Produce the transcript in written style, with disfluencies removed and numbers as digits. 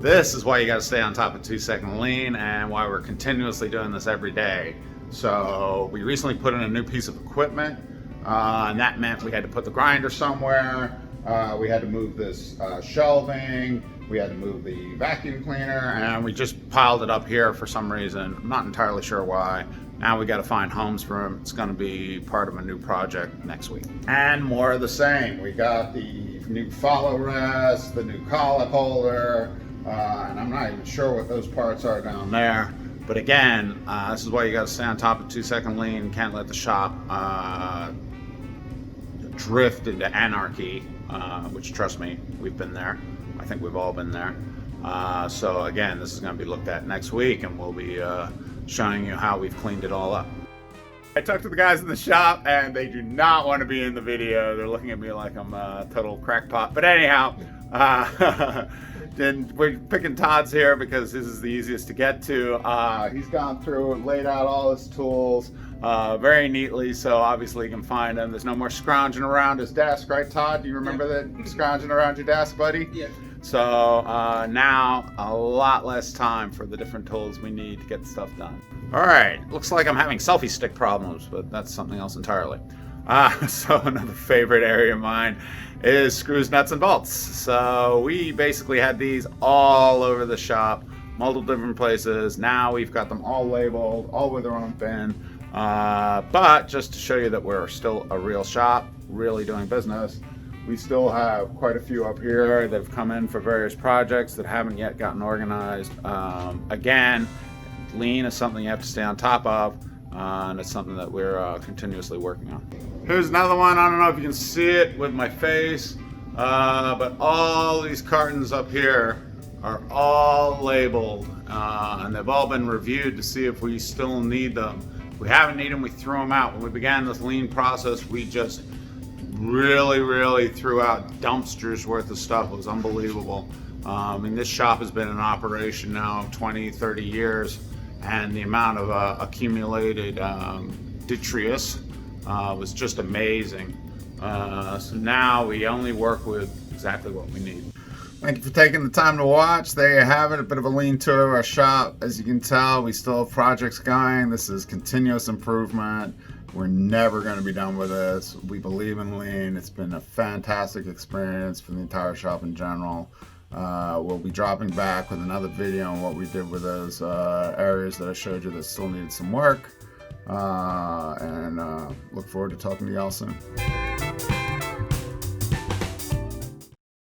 This is why you got to stay on top of 2-second lean and why we're continuously doing this every day. So we recently put in a new piece of equipment, and that meant we had to put the grinder somewhere. We had to move this shelving. We had to move the vacuum cleaner, and we just piled it up here for some reason. I'm not entirely sure why. Now we got to find homes for them. It's going to be part of a new project next week. And more of the same. We got the new follow rest, the new collet holder, and I'm not even sure what those parts are down there. But again, this is why you got to stay on top of 2-second lean. Can't let the shop drift into anarchy, which, trust me, we've been there. I think we've all been there. So again, this is going to be looked at next week, and we'll be showing you how we've cleaned it all up. I talked to the guys in the shop, and they do not want to be in the video. They're looking at me like I'm a total crackpot. But anyhow, then we're picking Todd's here because this is the easiest to get to. He's gone through and laid out all his tools very neatly, so obviously you can find them. There's no more scrounging around his desk, right, Todd? Do you remember that scrounging around your desk, buddy? Yeah. So now a lot less time for the different tools we need to get the stuff done. All right, looks like I'm having selfie stick problems, but that's something else entirely. So another favorite area of mine is screws, nuts, and bolts. So we basically had these all over the shop, multiple different places. Now we've got them all labeled, all with their own bin. But just to show you that we're still a real shop, really doing business, we still have quite a few up here that have come in for various projects that haven't yet gotten organized. Again, lean is something you have to stay on top of, and it's something that we're continuously working on. Here's another one. I don't know if you can see it with my face, but all these cartons up here are all labeled, and they've all been reviewed to see if we still need them. If we haven't needed them, we threw them out. When we began this lean process, we just really threw out dumpsters worth of stuff. It was unbelievable. I mean, this shop has been in operation now 20-30 years, and the amount of accumulated detritus was just amazing. So now we only work with exactly what we need. Thank you for taking the time to watch. There you have it, a bit of a lean tour of our shop. As you can tell, we still have projects going. This is continuous improvement. We're never going to be done with this. We believe in lean. It's been a fantastic experience for the entire shop in general. We'll be dropping back with another video on what we did with those areas that I showed you that still needed some work. And look forward to talking to y'all soon.